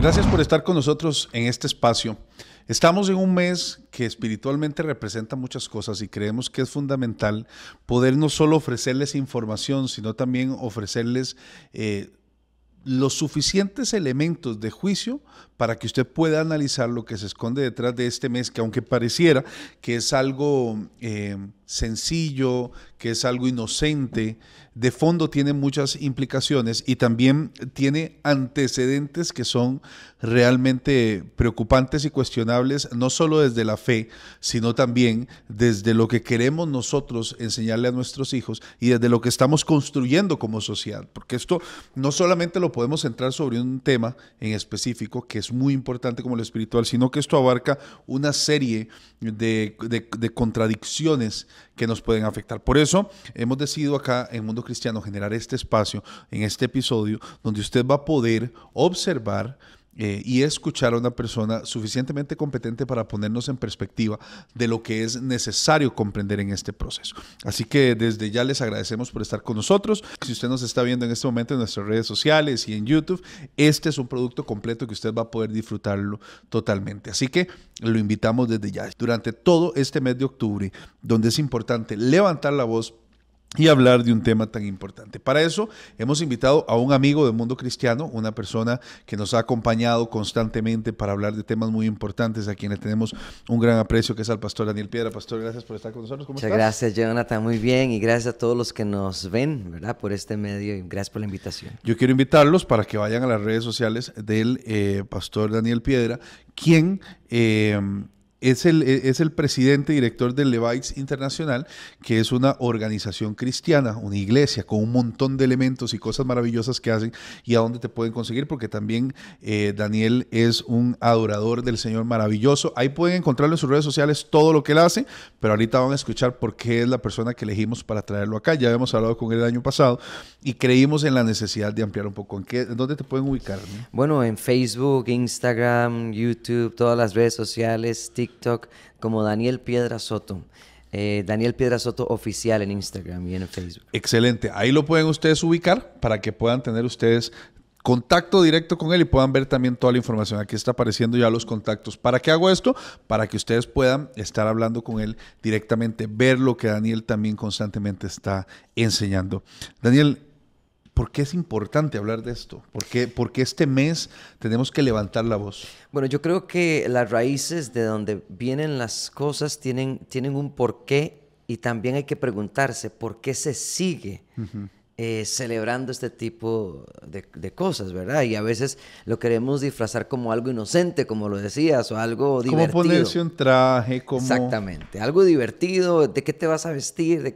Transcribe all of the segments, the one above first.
Gracias por estar con nosotros en este espacio. Estamos en un mes que espiritualmente representa muchas cosas y creemos que es fundamental poder no solo ofrecerles información, sino también ofrecerles los suficientes elementos de juicio para que usted pueda analizar lo que se esconde detrás de este mes, que aunque pareciera que es algo sencillo, que es algo inocente, de fondo tiene muchas implicaciones y también tiene antecedentes que son realmente preocupantes y cuestionables, no solo desde la fe, sino también desde lo que queremos nosotros enseñarle a nuestros hijos y desde lo que estamos construyendo como sociedad, porque esto no solamente lo podemos centrar sobre un tema en específico, que es muy importante como lo espiritual, sino que esto abarca una serie de contradicciones que nos pueden afectar. Por eso hemos decidido acá en Mundo Cristiano generar este espacio, en este episodio, donde usted va a poder observar y escuchar a una persona suficientemente competente para ponernos en perspectiva de lo que es necesario comprender en este proceso. Así que desde ya les agradecemos por estar con nosotros. Si usted nos está viendo en este momento en nuestras redes sociales y en YouTube, este es un producto completo que usted va a poder disfrutarlo totalmente. Así que lo invitamos desde ya. Durante todo este mes de octubre, donde es importante levantar la voz y hablar de un tema tan importante. Para eso hemos invitado a un amigo del mundo cristiano, una persona que nos ha acompañado constantemente para hablar de temas muy importantes, a quienes tenemos un gran aprecio, que es al pastor Daniel Piedra. Pastor, gracias por estar con nosotros. ¿Cómo estás? Muchas gracias, Jonathan. Muy bien, y gracias a todos los que nos ven, ¿verdad? Por este medio, y gracias por la invitación. Yo quiero invitarlos para que vayan a las redes sociales del pastor Daniel Piedra, quien es el presidente y director del Levites Internacional, que es una organización cristiana, una iglesia con un montón de elementos y cosas maravillosas que hacen, y a dónde te pueden conseguir, porque también Daniel es un adorador del Señor maravilloso. Ahí pueden encontrarlo en sus redes sociales todo lo que él hace, pero ahorita van a escuchar por qué es la persona que elegimos para traerlo acá. Ya habíamos hablado con él el año pasado y creímos en la necesidad de ampliar un poco. ¿En dónde te pueden ubicar, ¿no? Bueno, en Facebook, Instagram, YouTube, todas las redes sociales, TikTok, como Daniel Piedra Soto. Daniel Piedra Soto Oficial en Instagram y en Facebook. Excelente. Ahí lo pueden ustedes ubicar para que puedan tener ustedes contacto directo con él y puedan ver también toda la información. Aquí está apareciendo ya los contactos. ¿Para qué hago esto? Para que ustedes puedan estar hablando con él directamente, ver lo que Daniel también constantemente está enseñando. Daniel, ¿por qué es importante hablar de esto? ¿Por qué este mes tenemos que levantar la voz? Bueno, yo creo que las raíces de donde vienen las cosas tienen un porqué, y también hay que preguntarse por qué se sigue celebrando este tipo de cosas, ¿verdad? Y a veces lo queremos disfrazar como algo inocente, como lo decías, o algo divertido. Como ponerse un traje, como... Exactamente, algo divertido. ¿De qué te vas a vestir?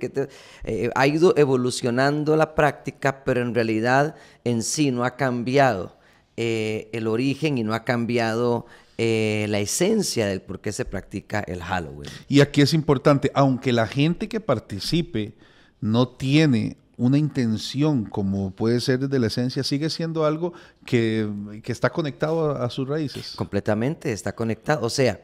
Ha ido evolucionando la práctica, pero en realidad en sí no ha cambiado el origen, y no ha cambiado la esencia del por qué se practica el Halloween. Y aquí es importante, aunque la gente que participe no tiene una intención como puede ser desde la esencia, sigue siendo algo que está conectado a sus raíces. Completamente está conectado. O sea,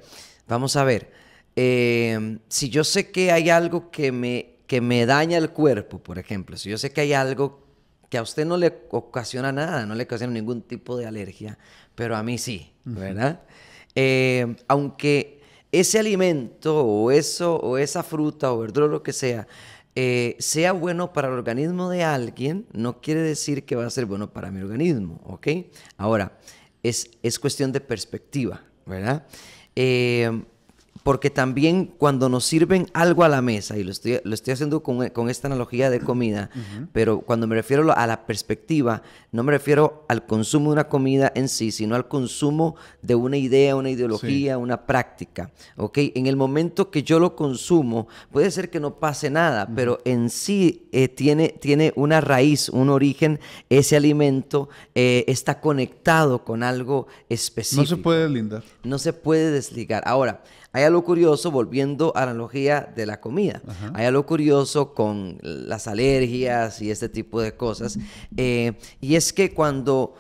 vamos a ver, si yo sé que hay algo que me daña el cuerpo, por ejemplo, si yo sé que hay algo que a usted no le ocasiona nada, no le ocasiona ningún tipo de alergia, pero a mí sí, ¿verdad? Aunque ese alimento o esa fruta o verdura o lo que sea bueno para el organismo de alguien, no quiere decir que va a ser bueno para mi organismo, ¿ok? Ahora, es cuestión de perspectiva, ¿verdad? Porque también cuando nos sirven algo a la mesa, y lo estoy haciendo con esta analogía de comida, pero cuando me refiero a la perspectiva, no me refiero al consumo de una comida en sí, sino al consumo de una idea, una ideología, una práctica, ¿ok? En el momento que yo lo consumo, puede ser que no pase nada, pero en sí tiene una raíz, un origen. Ese alimento está conectado con algo específico. No se puede deslindar. No se puede desligar. Ahora, hay algo curioso, volviendo a la analogía de la comida. Hay algo curioso con las alergias y este tipo de cosas. Y es que cuando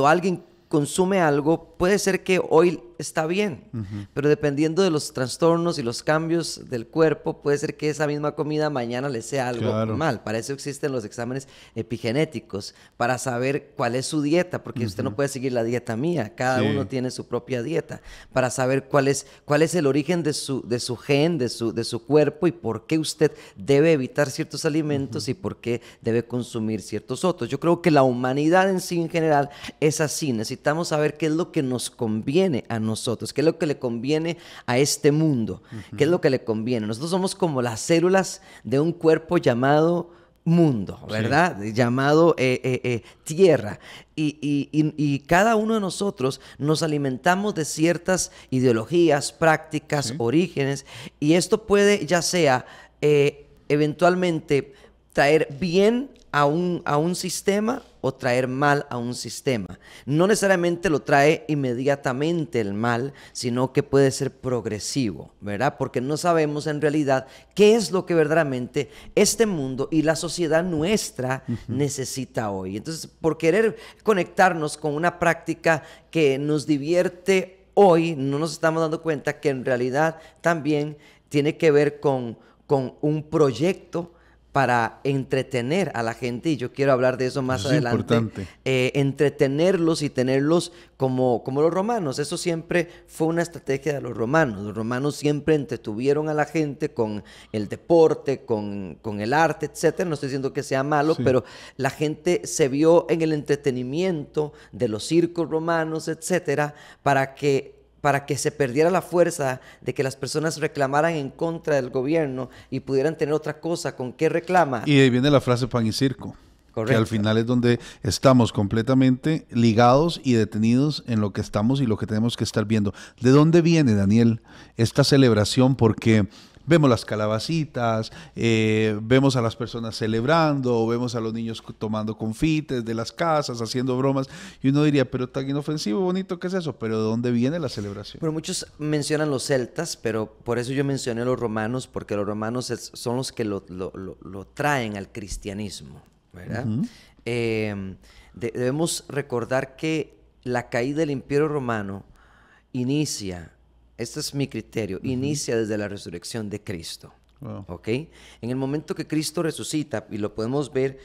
alguien consume algo, puede ser que hoy está bien, pero dependiendo de los trastornos y los cambios del cuerpo, puede ser que esa misma comida mañana le sea algo mal. Para eso existen los exámenes epigenéticos, para saber cuál es su dieta, porque usted no puede seguir la dieta mía, cada uno tiene su propia dieta, para saber cuál es el origen de su gen, de su cuerpo, y por qué usted debe evitar ciertos alimentos y por qué debe consumir ciertos otros. Yo creo que la humanidad en sí, en general, es así. Necesitamos saber qué es lo que nos conviene a nosotros, qué es lo que le conviene a este mundo, qué es lo que le conviene. Nosotros somos como las células de un cuerpo llamado mundo, ¿verdad? Sí. Llamado tierra. Y cada uno de nosotros nos alimentamos de ciertas ideologías, prácticas, orígenes, y esto puede ya sea eventualmente traer bien a un sistema o traer mal a un sistema. No necesariamente lo trae inmediatamente el mal, sino que puede ser progresivo, ¿verdad? Porque no sabemos en realidad qué es lo que verdaderamente este mundo y la sociedad nuestra necesita hoy. Entonces, por querer conectarnos con una práctica que nos divierte hoy, no nos estamos dando cuenta que en realidad también tiene que ver con un proyecto para entretener a la gente, y yo quiero hablar de eso más adelante. Importante. Entretenerlos y tenerlos como los romanos. Eso siempre fue una estrategia de los romanos. Los romanos siempre entretuvieron a la gente con el deporte, con el arte, etcétera. No estoy diciendo que sea malo, pero la gente se vio en el entretenimiento de los circos romanos, etcétera, para que se perdiera la fuerza de que las personas reclamaran en contra del gobierno y pudieran tener otra cosa con qué reclamar. Y ahí viene la frase pan y circo. Correcto. Que al final es donde estamos completamente ligados y detenidos en lo que estamos y lo que tenemos que estar viendo. ¿De dónde viene, Daniel, esta celebración? Porque vemos las calabacitas, vemos a las personas celebrando, vemos a los niños tomando confites de las casas, haciendo bromas, y uno diría, pero tan inofensivo, bonito, ¿qué es eso? Pero ¿de dónde viene la celebración? Bueno, muchos mencionan los celtas, pero por eso yo mencioné los romanos, porque los romanos son los que lo traen al cristianismo, ¿verdad? Debemos recordar que la caída del Imperio Romano inicia, este es mi criterio, inicia desde la resurrección de Cristo. Wow. ¿Ok? En el momento que Cristo resucita, y lo podemos ver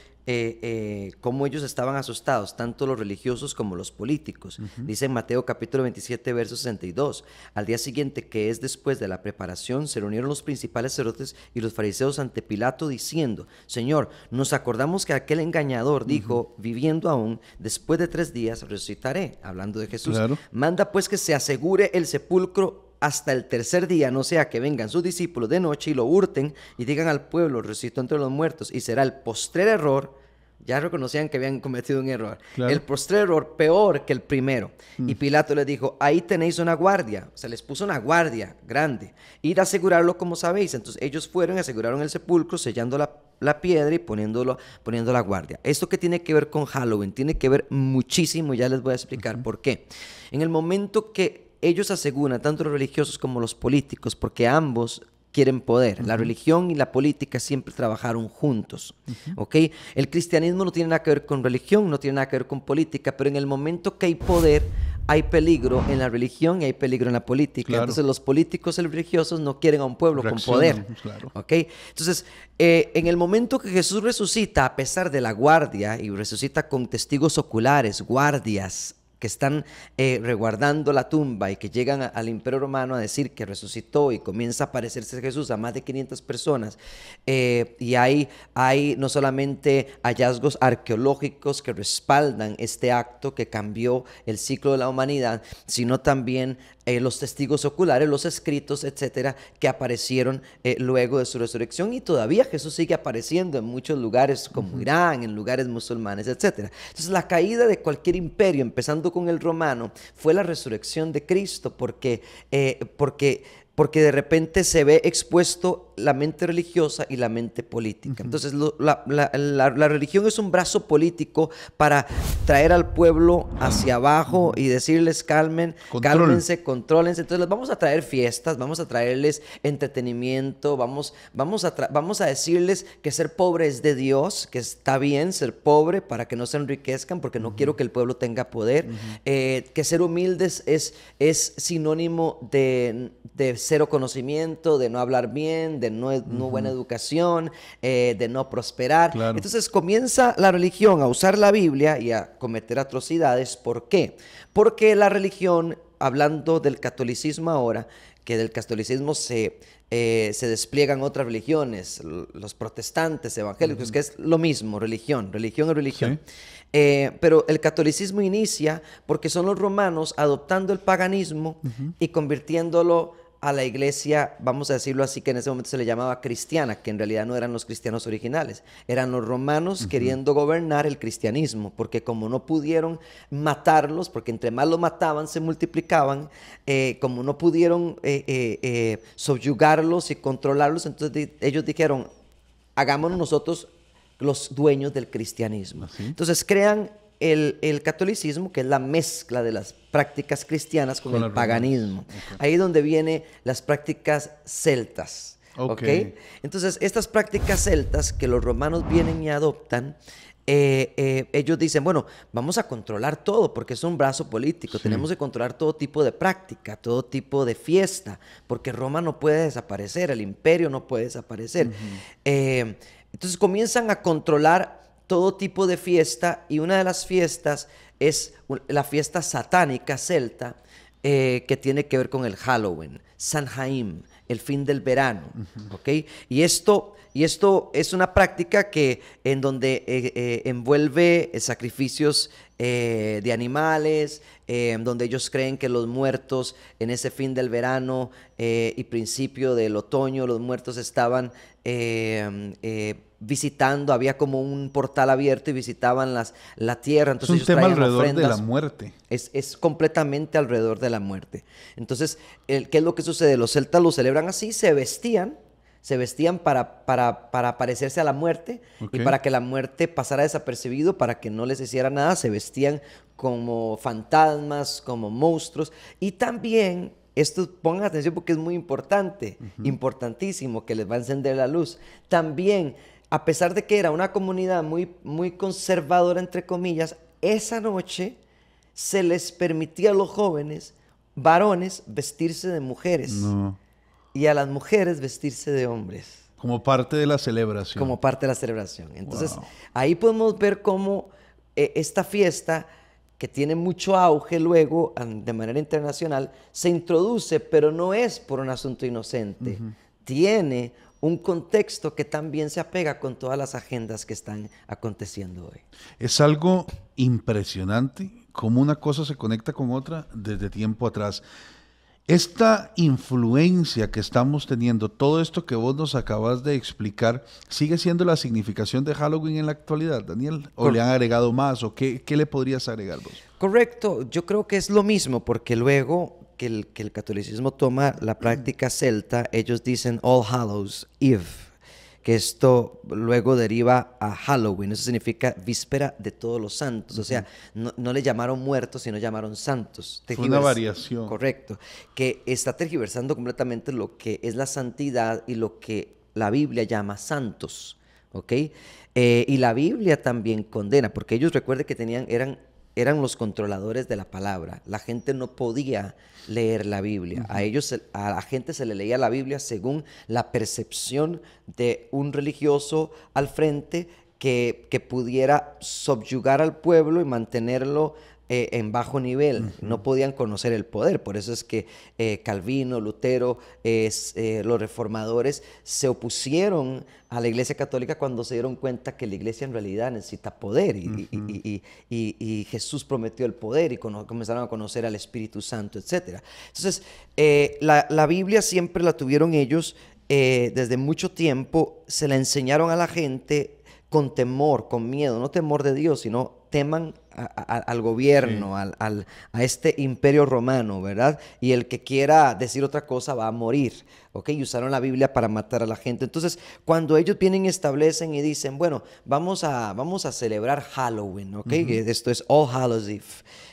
cómo ellos estaban asustados, tanto los religiosos como los políticos. Dice en Mateo capítulo 27, verso 62, al día siguiente, que es después de la preparación, se reunieron los principales sacerdotes y los fariseos ante Pilato diciendo, Señor, nos acordamos que aquel engañador dijo, viviendo aún, después de 3 días resucitaré, hablando de Jesús. Claro. Manda pues que se asegure el sepulcro hasta el 3er día, no sea que vengan sus discípulos de noche y lo hurten y digan al pueblo, resucitó entre los muertos, y será el postrer error. Ya reconocían que habían cometido un error. Claro. El postrer error peor que el primero. Y Pilato les dijo, ahí tenéis una guardia. O sea, les puso una guardia grande. Ir a asegurarlo como sabéis. Entonces ellos fueron y aseguraron el sepulcro, sellando la piedra y poniendo la guardia. ¿Esto qué tiene que ver con Halloween? Tiene que ver muchísimo, ya les voy a explicar por qué. En el momento que ellos aseguran, tanto los religiosos como los políticos, porque ambos quieren poder. La religión y la política siempre trabajaron juntos. ¿Ok? El cristianismo no tiene nada que ver con religión, no tiene nada que ver con política, pero en el momento que hay poder, hay peligro en la religión y hay peligro en la política. Claro. Entonces los políticos y los religiosos no quieren a un pueblo con poder. Claro. ¿Ok? Entonces, en el momento que Jesús resucita, a pesar de la guardia, y resucita con testigos oculares, guardias, que están resguardando la tumba y que llegan al Imperio Romano a decir que resucitó, y comienza a aparecerse Jesús a más de 500 personas, y hay no solamente hallazgos arqueológicos que respaldan este acto que cambió el ciclo de la humanidad, sino también los testigos oculares, los escritos, etcétera, que aparecieron luego de su resurrección, y todavía Jesús sigue apareciendo en muchos lugares como Irán, en lugares musulmanes, etcétera. Entonces la caída de cualquier imperio, empezando con el romano, fue la resurrección de Cristo, porque de repente se ve expuesto la mente religiosa y la mente política. Entonces, la religión es un brazo político para traer al pueblo hacia abajo y decirles cálmense, contrólense. Entonces, les vamos a traer fiestas, vamos a traerles entretenimiento, vamos a decirles que ser pobre es de Dios, que está bien ser pobre para que no se enriquezcan, porque no quiero que el pueblo tenga poder, que ser humildes es sinónimo de cero conocimiento, de no hablar bien, de no buena educación, de no prosperar. Claro. Entonces comienza la religión a usar la Biblia y a cometer atrocidades. ¿Por qué? Porque la religión, hablando del catolicismo ahora, que del catolicismo se despliegan otras religiones, los protestantes, evangélicos, que es lo mismo, religión es religión. Sí. Pero el catolicismo inicia porque son los romanos adoptando el paganismo y convirtiéndolo a la iglesia, vamos a decirlo así, que en ese momento se le llamaba cristiana, que en realidad no eran los cristianos originales, eran los romanos queriendo gobernar el cristianismo, porque como no pudieron matarlos, porque entre más los mataban se multiplicaban, como no pudieron subyugarlos y controlarlos, entonces ellos dijeron, hagámonos nosotros los dueños del cristianismo. ¿Sí? Entonces crean el catolicismo, que es la mezcla de las prácticas cristianas con el paganismo. Okay. Ahí es donde vienen las prácticas celtas. Okay. Entonces, estas prácticas celtas que los romanos vienen y adoptan, ellos dicen, bueno, vamos a controlar todo porque es un brazo político. Sí. Tenemos que controlar todo tipo de práctica, todo tipo de fiesta, porque Roma no puede desaparecer, el imperio no puede desaparecer. Entonces comienzan a controlar todo tipo de fiesta, y una de las fiestas es la fiesta satánica celta, que tiene que ver con el Halloween, Samhain, el fin del verano, ¿ok? Y esto es una práctica en donde envuelve sacrificios de animales, donde ellos creen que los muertos en ese fin del verano y principio del otoño, los muertos estaban visitando, había como un portal abierto y visitaban la tierra. Entonces es un tema alrededor ofrendas. De la muerte. Es completamente alrededor de la muerte. Entonces, ¿qué es lo que sucede? Los celtas lo celebran así, se vestían para parecerse a la muerte, y para que la muerte pasara desapercibido, para que no les hiciera nada, se vestían como fantasmas, como monstruos, y también, esto pongan atención porque es muy importante, importantísimo, que les va a encender la luz, también, a pesar de que era una comunidad muy, muy conservadora, entre comillas, esa noche se les permitía a los jóvenes, varones, vestirse de mujeres. No. Y a las mujeres vestirse de hombres. Como parte de la celebración. Como parte de la celebración. Entonces, ahí podemos ver cómo esta fiesta, que tiene mucho auge luego de manera internacional, se introduce, pero no es por un asunto inocente. Tiene un contexto que también se apega con todas las agendas que están aconteciendo hoy. Es algo impresionante cómo una cosa se conecta con otra desde tiempo atrás. Esta influencia que estamos teniendo, todo esto que vos nos acabas de explicar, ¿sigue siendo la significación de Halloween en la actualidad, Daniel? ¿O le han agregado más? ¿O qué le podrías agregar vos? Correcto, yo creo que es lo mismo, porque luego que el catolicismo toma la práctica celta, ellos dicen All Hallows Eve, que esto luego deriva a Halloween. Eso significa víspera de todos los santos. O sea, no le llamaron muertos, sino llamaron santos. Fue una variación. Correcto. Que está tergiversando completamente lo que es la santidad y lo que la Biblia llama santos. ¿Ok? Y la Biblia también condena, porque ellos, recuerden que eran los controladores de la palabra. La gente no podía leer la Biblia. A la gente se le leía la Biblia según la percepción de un religioso al frente que pudiera subyugar al pueblo y mantenerlo en bajo nivel. No podían conocer el poder. Por eso es que Calvino, Lutero, los reformadores se opusieron a la Iglesia Católica cuando se dieron cuenta que la Iglesia en realidad necesita poder y Jesús prometió el poder y comenzaron a conocer al Espíritu Santo, etc. Entonces, la Biblia siempre la tuvieron ellos desde mucho tiempo, se la enseñaron a la gente con temor, con miedo, no temor de Dios, sino teman al gobierno, Sí. a este imperio romano, ¿verdad? Y el que quiera decir otra cosa va a morir, ¿ok? Y usaron la Biblia para matar a la gente. Entonces, cuando ellos vienen y establecen y dicen, bueno, vamos a celebrar Halloween, ¿ok? Esto es All Hallows Eve,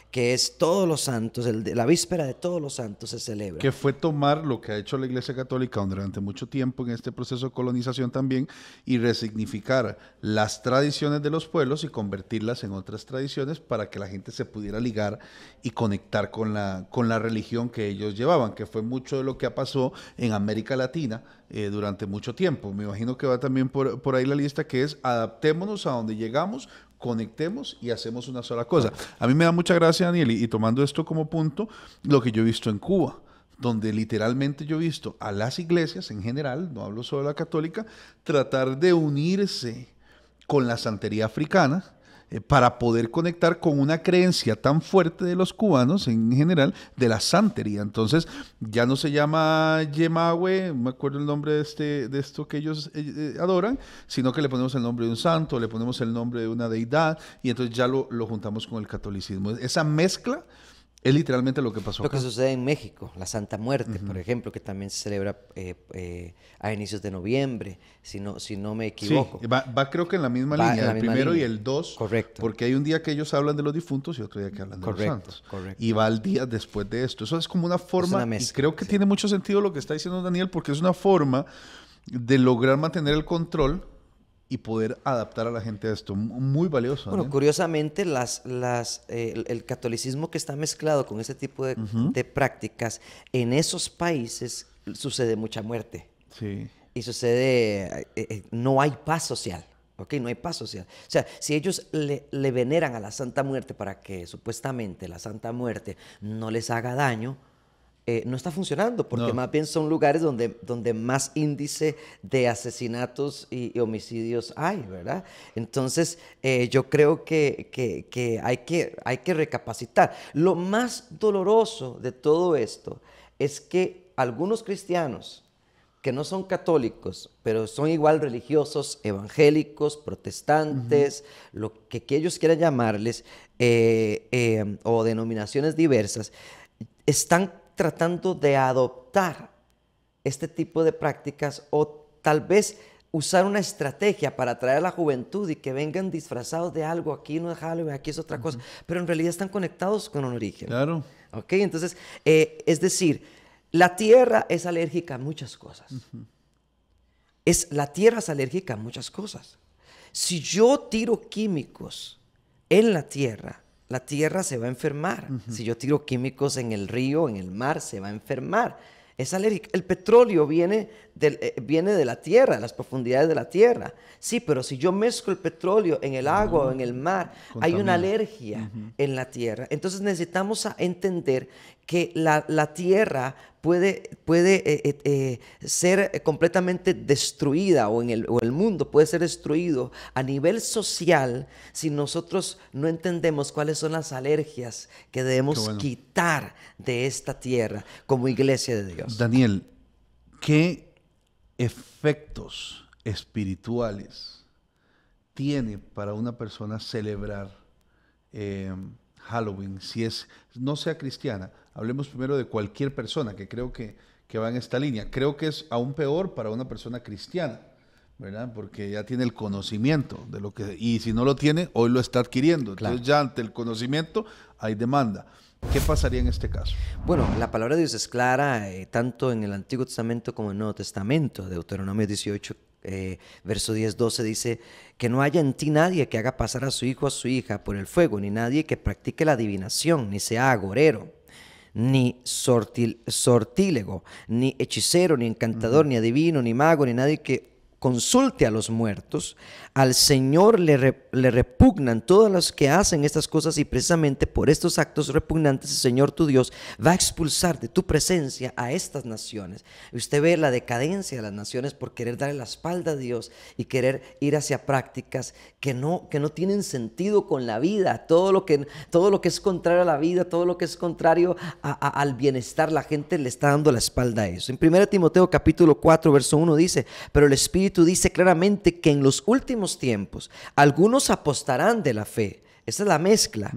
que es Todos los Santos, la víspera de Todos los Santos se celebra. Que fue tomar lo que ha hecho la Iglesia Católica durante mucho tiempo en este proceso de colonización también y resignificar las tradiciones de los pueblos y convertirlas en otras tradiciones para que la gente se pudiera ligar y conectar con la religión que ellos llevaban, que fue mucho de lo que pasó en América Latina durante mucho tiempo. Me imagino que va también por ahí la lista, que es adaptémonos a donde llegamos, conectemos y hacemos una sola cosa. A mí me da mucha gracia, Daniel, y tomando esto como punto, lo que yo he visto en Cuba, donde literalmente yo he visto a las iglesias en general, no hablo solo de la católica, tratar de unirse con la santería africana para poder conectar con una creencia tan fuerte de los cubanos en general de la santería. Entonces ya no se llama Yemagüe, no me acuerdo el nombre de esto que ellos adoran, sino que le ponemos el nombre de un santo, le ponemos el nombre de una deidad y entonces ya lo juntamos con el catolicismo. Esa mezcla es literalmente lo que pasó Lo acá. que sucede en México, la Santa Muerte, por ejemplo, que también se celebra a inicios de noviembre, si no me equivoco. Sí, va creo que en la misma Va línea, en la el misma primero línea. y el 2, Correcto. porque hay un día que ellos hablan de los difuntos y otro día que hablan de los santos. Correcto. Y va al día después de esto. Eso es como una forma, una y mezcla, creo que sí. tiene mucho sentido lo que está diciendo Daniel, porque es una forma de lograr mantener el control y poder adaptar a la gente a esto. Muy valioso. Bueno, Daniel. curiosamente, el catolicismo que está mezclado con ese tipo de prácticas, en esos países sucede mucha muerte. Sí. Y sucede, no hay paz social. ¿Ok? No hay paz social. O sea, si ellos le veneran a la Santa Muerte para que supuestamente la Santa Muerte no les haga daño, no está funcionando, porque No. más bien son lugares donde más índice de asesinatos y homicidios hay, ¿verdad? Entonces, yo creo que hay que recapacitar. Lo más doloroso de todo esto es que algunos cristianos que no son católicos, pero son igual religiosos, evangélicos, protestantes, lo que ellos quieran llamarles, o denominaciones diversas, están tratando de adoptar este tipo de prácticas o tal vez usar una estrategia para atraer a la juventud y que vengan disfrazados de algo. Aquí no es Halloween, aquí es otra cosa, pero en realidad están conectados con un origen. Claro. ¿Ok? Entonces, es decir, la tierra es alérgica a muchas cosas. La tierra es alérgica a muchas cosas. Si yo tiro químicos en la tierra se va a enfermar. Si yo tiro químicos en el río, en el mar, se va a enfermar. Es alérgica. El petróleo viene de la tierra, de las profundidades de la tierra. Sí, pero si yo mezclo el petróleo en el agua o en el mar, hay una alergia en la tierra. Entonces necesitamos entender que la tierra puede ser completamente destruida o el mundo puede ser destruido a nivel social si nosotros no entendemos cuáles son las alergias que debemos quitar de esta tierra como iglesia de Dios. Daniel, ¿qué efectos espirituales tiene para una persona celebrar Halloween, no sea cristiana? Hablemos primero de cualquier persona, que creo que va en esta línea. Creo que es aún peor para una persona cristiana, ¿verdad? Porque ya tiene el conocimiento de lo que... Y si no lo tiene, hoy lo está adquiriendo. Entonces ya ante el conocimiento hay demanda. ¿Qué pasaría en este caso? Bueno, la palabra de Dios es clara, tanto en el Antiguo Testamento como en el Nuevo Testamento. Deuteronomio 18, verso 10-12 dice que no haya en ti nadie que haga pasar a su hijo o a su hija por el fuego, ni nadie que practique la adivinación, ni sea agorero, ni sortílego, ni hechicero, ni encantador, ni adivino, ni mago, ni nadie que consulte a los muertos. Al Señor le repugnan todos los que hacen estas cosas, y precisamente por estos actos repugnantes el Señor tu Dios va a expulsar de tu presencia a estas naciones. Y usted ve la decadencia de las naciones por querer darle la espalda a Dios y querer ir hacia prácticas que no tienen sentido con la vida. Todo lo que es contrario a la vida, todo lo que es contrario al bienestar, la gente le está dando la espalda a eso. En 1 Timoteo capítulo 4 verso 1 dice: pero el Espíritu dice claramente que en los últimos tiempos algunos apostarán de la fe, Esa es la mezcla.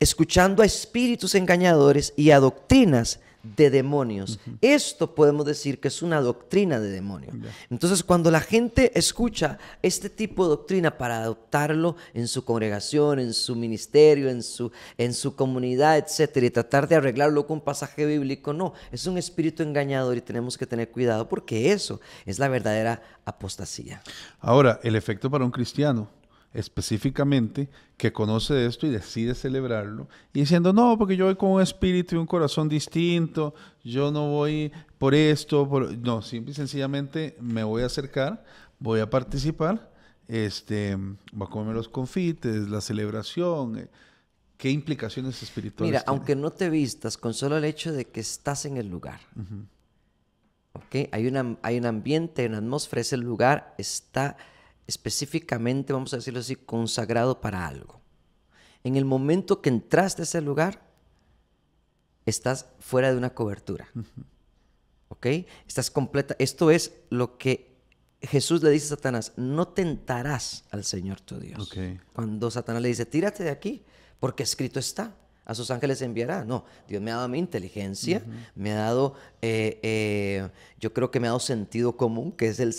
Escuchando a espíritus engañadores y a doctrinas de demonios. Esto podemos decir que es una doctrina de demonio. Entonces, cuando la gente escucha este tipo de doctrina para adoptarlo en su congregación, en su ministerio, en su comunidad, etcétera, y tratar de arreglarlo con un pasaje bíblico, no, es un espíritu engañador y tenemos que tener cuidado porque eso es la verdadera apostasía. Ahora, el efecto para un cristiano, específicamente, que conoce de esto y decide celebrarlo, y diciendo, no, porque yo voy con un espíritu y un corazón distinto, yo no voy por esto, no, simple y sencillamente me voy a acercar, voy a participar, voy a comerme los confites, la celebración, ¿qué implicaciones espirituales Mira, tiene? aunque no te vistas, con solo el hecho de que estás en el lugar, ¿ok? Hay un ambiente, hay una atmósfera, ese lugar está específicamente, vamos a decirlo así, consagrado para algo. En el momento que entraste a ese lugar, estás fuera de una cobertura. ¿Ok? Estás completa. Esto es lo que Jesús le dice a Satanás: no tentarás al Señor tu Dios. Okay. Cuando Satanás le dice, tírate de aquí, porque escrito está. A sus ángeles enviará. No, Dios me ha dado mi inteligencia, me ha dado, yo creo que me ha dado sentido común, que es el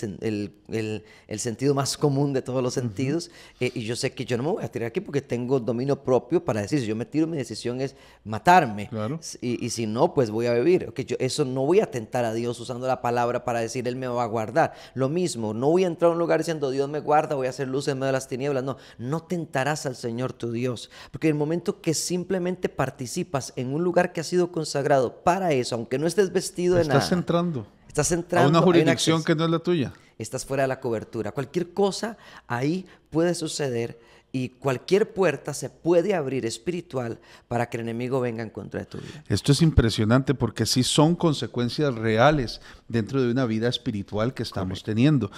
sentido más común de todos los sentidos, y yo sé que yo no me voy a tirar aquí porque tengo dominio propio para decir, si yo me tiro, mi decisión es matarme, Claro. y si no, pues voy a vivir. Okay, yo eso no voy a tentar a Dios usando la palabra para decir, Él me va a guardar. Lo mismo, no voy a entrar a un lugar diciendo, Dios me guarda, voy a hacer luz en medio de las tinieblas. No, no tentarás al Señor tu Dios, porque en el momento que simplemente participas en un lugar que ha sido consagrado para eso, aunque no estés vestido de nada. Estás entrando Estás a una jurisdicción que no es la tuya. Estás fuera de la cobertura. Cualquier cosa ahí puede suceder y cualquier puerta se puede abrir espiritual para que el enemigo venga en contra de tu vida. Esto es impresionante porque sí son consecuencias reales dentro de una vida espiritual que estamos teniendo.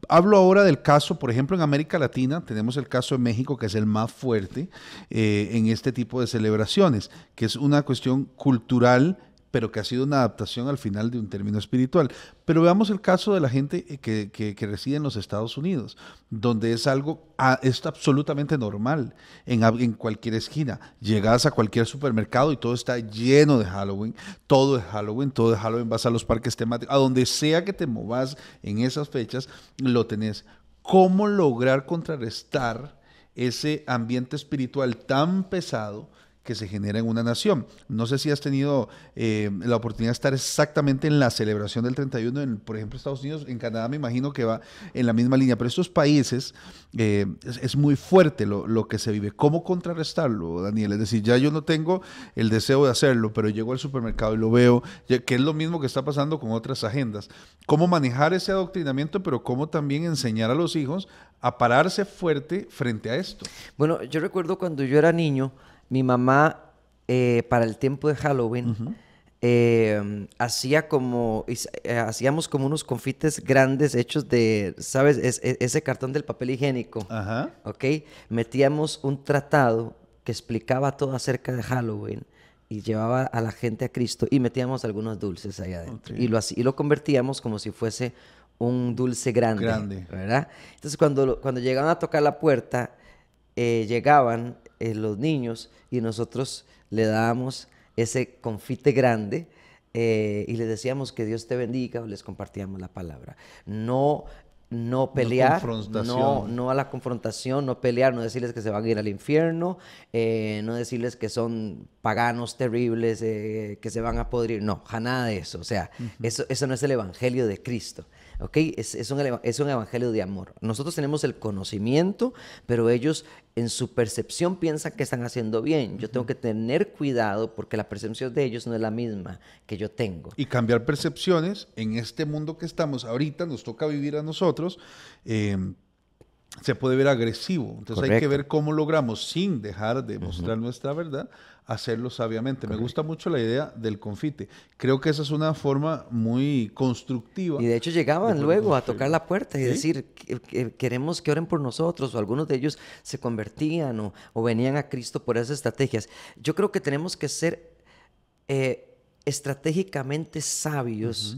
Hablo ahora del caso, por ejemplo, en América Latina, tenemos el caso de México, que es el más fuerte en este tipo de celebraciones, que es una cuestión cultural, pero que ha sido una adaptación al final de un término espiritual. Pero veamos el caso de la gente que reside en los Estados Unidos, donde es algo, es absolutamente normal en cualquier esquina. Llegas a cualquier supermercado y todo está lleno de Halloween, todo es Halloween, todo es Halloween, vas a los parques temáticos, a donde sea que te movas en esas fechas, lo tenés. ¿Cómo lograr contrarrestar ese ambiente espiritual tan pesado que se genera en una nación? No sé si has tenido la oportunidad de estar exactamente en la celebración del 31, por ejemplo, Estados Unidos. En Canadá me imagino que va en la misma línea, pero estos países es muy fuerte lo que se vive. ¿Cómo contrarrestarlo, Daniel? Es decir, ya yo no tengo el deseo de hacerlo, pero llego al supermercado y lo veo, que es lo mismo que está pasando con otras agendas. ¿Cómo manejar ese adoctrinamiento, pero cómo también enseñar a los hijos a pararse fuerte frente a esto? Bueno, yo recuerdo cuando yo era niño, mi mamá, para el tiempo de Halloween, hacíamos como unos confites grandes hechos de, ¿sabes? Ese cartón del papel higiénico. Ajá. ¿Ok? Metíamos un tratado que explicaba todo acerca de Halloween y llevaba a la gente a Cristo y metíamos algunos dulces ahí adentro. Okay. Y lo convertíamos como si fuese un dulce grande. ¿Verdad? Entonces, cuando llegaban a tocar la puerta, llegaban los niños y nosotros le dábamos ese confite grande y les decíamos que Dios te bendiga o les compartíamos la palabra. No pelear, no a la confrontación, no pelear, no decirles que se van a ir al infierno, no decirles que son paganos terribles, que se van a podrir, no, nada de eso. O sea, eso no es el evangelio de Cristo. ¿Ok? Es un evangelio de amor. Nosotros tenemos el conocimiento, pero ellos en su percepción piensan que están haciendo bien. Yo tengo que tener cuidado porque la percepción de ellos no es la misma que yo tengo. Y cambiar percepciones en este mundo que estamos ahorita, nos toca vivir a nosotros, se puede ver agresivo. Entonces Correcto. Hay que ver cómo logramos, sin dejar de mostrar nuestra verdad, hacerlo sabiamente. Correcto. Me gusta mucho la idea del confite. Creo que esa es una forma muy constructiva. Y de hecho llegaban luego a tocar la puerta y decir, queremos que oren por nosotros, o algunos de ellos se convertían o venían a Cristo por esas estrategias. Yo creo que tenemos que ser estratégicamente sabios,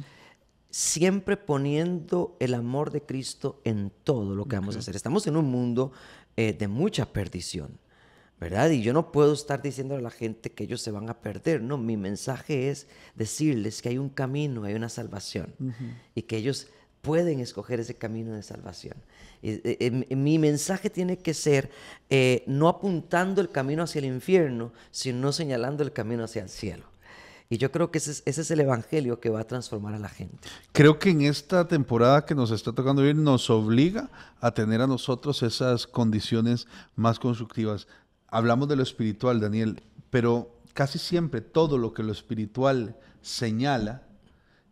siempre poniendo el amor de Cristo en todo lo que vamos a hacer. Estamos en un mundo de mucha perdición. ¿verdad? Y yo no puedo estar diciendo a la gente que ellos se van a perder. No, mi mensaje es decirles que hay un camino, hay una salvación. Y que ellos pueden escoger ese camino de salvación. Mi mensaje tiene que ser no apuntando el camino hacia el infierno, sino señalando el camino hacia el cielo. Y yo creo que ese es el evangelio que va a transformar a la gente. Creo que en esta temporada que nos está tocando vivir nos obliga a tener a nosotros esas condiciones más constructivas. Hablamos de lo espiritual, Daniel, pero casi siempre todo lo que lo espiritual señala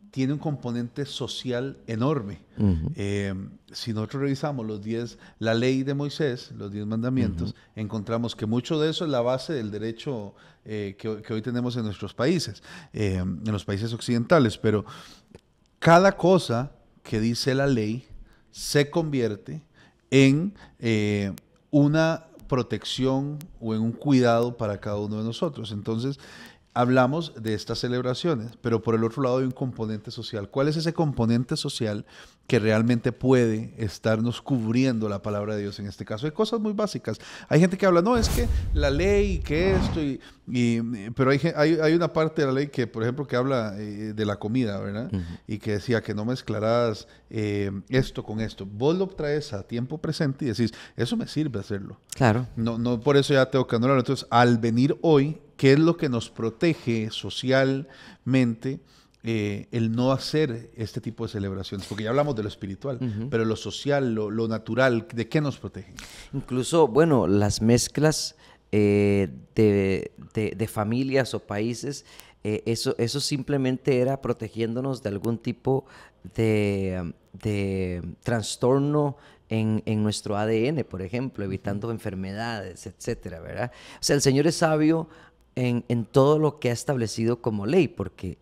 tiene un componente social enorme. Si nosotros revisamos la ley de Moisés, los 10 mandamientos, encontramos que mucho de eso es la base del derecho que hoy tenemos en nuestros países, en los países occidentales, pero cada cosa que dice la ley se convierte en una protección o en un cuidado para cada uno de nosotros. Entonces, hablamos de estas celebraciones, pero por el otro lado hay un componente social. ¿Cuál es ese componente social que realmente puede estarnos cubriendo la palabra de Dios en este caso? Hay cosas muy básicas. Hay gente que habla, no, es que la ley, que esto, pero hay una parte de la ley que, por ejemplo, que habla de la comida, ¿verdad? Y que decía que no mezclarás esto con esto. Vos lo traes a tiempo presente y decís, eso me sirve hacerlo. Claro. No por eso ya tengo que anularlo. Entonces, al venir hoy, ¿qué es lo que nos protege socialmente el no hacer este tipo de celebraciones? Porque ya hablamos de lo espiritual, pero lo social, lo natural, ¿de qué nos protege? Incluso, bueno, las mezclas de familias o países, eso simplemente era protegiéndonos de algún tipo de trastorno en nuestro ADN, por ejemplo, evitando enfermedades, etcétera, ¿verdad? O sea, el Señor es sabio en todo lo que ha establecido como ley, porque,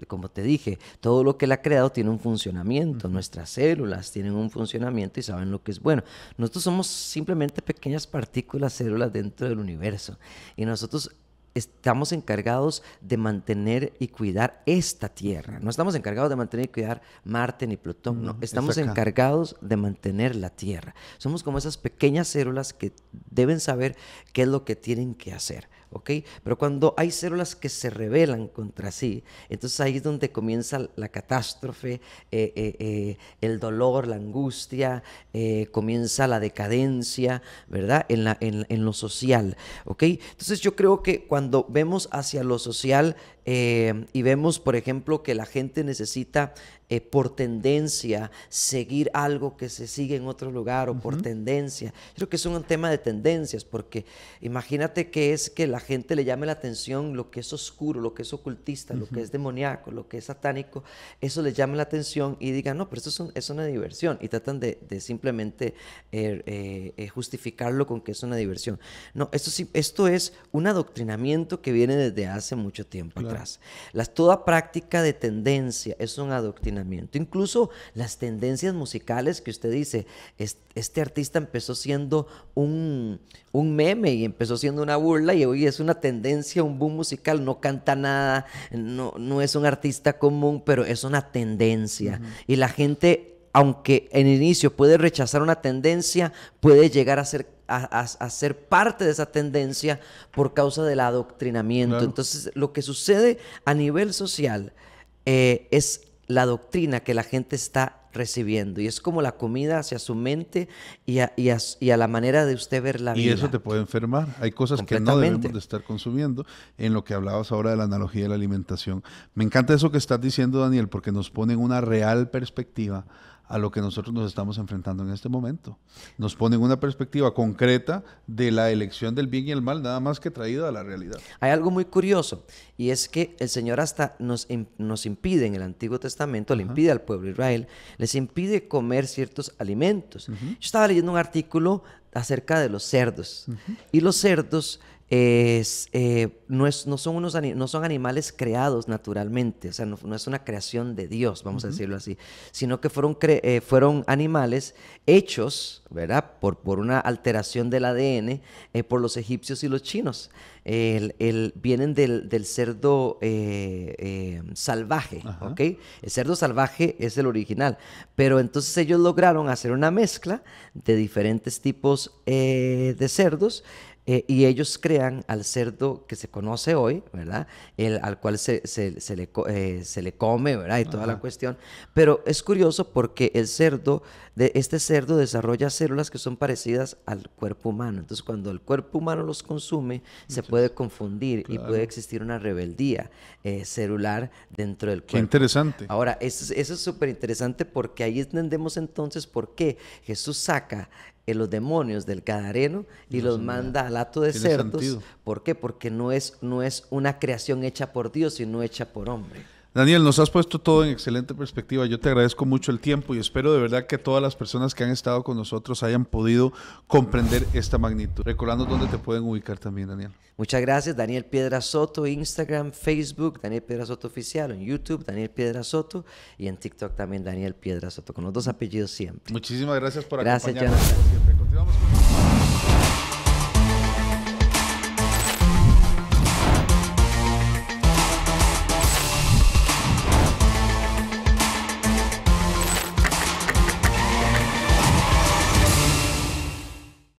como te dije, todo lo que Él ha creado tiene un funcionamiento. Nuestras células tienen un funcionamiento y saben lo que es bueno. Nosotros somos simplemente pequeñas partículas, células dentro del universo. Y nosotros estamos encargados de mantener y cuidar esta Tierra. No estamos encargados de mantener y cuidar Marte ni Plutón, no. Estamos encargados de mantener la Tierra. Somos como esas pequeñas células que deben saber qué es lo que tienen que hacer, ¿ok? Pero cuando hay células que se rebelan contra sí, entonces ahí es donde comienza la catástrofe, el dolor, la angustia, comienza la decadencia, ¿verdad? En lo social, ¿ok? Entonces yo creo que cuando vemos hacia lo social y vemos, por ejemplo, que la gente necesita por tendencia seguir algo que se sigue en otro lugar o por tendencia. Creo que es un tema de tendencias, porque imagínate que es que la gente le llame la atención lo que es oscuro, lo que es ocultista, lo que es demoníaco, lo que es satánico, eso les llame la atención y digan, no, pero esto es una diversión, y tratan de simplemente justificarlo con que es una diversión. No, esto es un adoctrinamiento que viene desde hace mucho tiempo atrás. Toda práctica de tendencia es un adoctrinamiento. Incluso las tendencias musicales que usted dice, este artista empezó siendo un meme y empezó siendo una burla y hoy es una tendencia, un boom musical, no canta nada, no es un artista común, pero es una tendencia. Y la gente, aunque en inicio puede rechazar una tendencia, puede llegar a ser parte de esa tendencia por causa del adoctrinamiento. Claro. Entonces, lo que sucede a nivel social es la doctrina que la gente está recibiendo, y es como la comida hacia su mente y a la manera de usted ver la vida. Y eso te puede enfermar. Hay cosas que no debemos de estar consumiendo, en lo que hablabas ahora de la analogía de la alimentación. Me encanta eso que estás diciendo, Daniel, porque nos pone en una real perspectiva a lo que nosotros nos estamos enfrentando en este momento. Nos pone en una perspectiva concreta de la elección del bien y el mal, nada más que traída a la realidad. Hay algo muy curioso, y es que el Señor hasta nos impide en el Antiguo Testamento, le impide al pueblo de Israel, les impide comer ciertos alimentos. Yo estaba leyendo un artículo acerca de los cerdos, y los cerdos no son animales creados naturalmente, o sea, no es una creación de Dios, vamos a decirlo así, sino que fueron animales hechos, ¿verdad?, por una alteración del ADN por los egipcios y los chinos. Vienen del cerdo salvaje, ¿ok? El cerdo salvaje es el original, pero entonces ellos lograron hacer una mezcla de diferentes tipos de cerdos Y ellos crean al cerdo que se conoce hoy, ¿verdad? Al cual se le come, ¿verdad? Y toda la cuestión. Pero es curioso porque este cerdo desarrolla células que son parecidas al cuerpo humano. Entonces, cuando el cuerpo humano los consume, se puede confundir y puede existir una rebeldía celular dentro del cuerpo. Qué interesante. Ahora, eso es súper interesante porque ahí entendemos entonces por qué Jesús saca los demonios del Gadareno y los manda al hato de cerdos. Sentido. ¿Por qué? Porque no es una creación hecha por Dios, sino hecha por hombre. Daniel, nos has puesto todo en excelente perspectiva. Yo te agradezco mucho el tiempo y espero de verdad que todas las personas que han estado con nosotros hayan podido comprender esta magnitud. Recordando dónde te pueden ubicar también, Daniel. Muchas gracias, Daniel Piedra Soto, Instagram, Facebook, Daniel Piedra Soto Oficial, en YouTube, Daniel Piedra Soto, y en TikTok también Daniel Piedra Soto, con los 2 apellidos siempre. Muchísimas gracias por Gracias, acompañarnos. Jonathan. Siempre. Continuamos con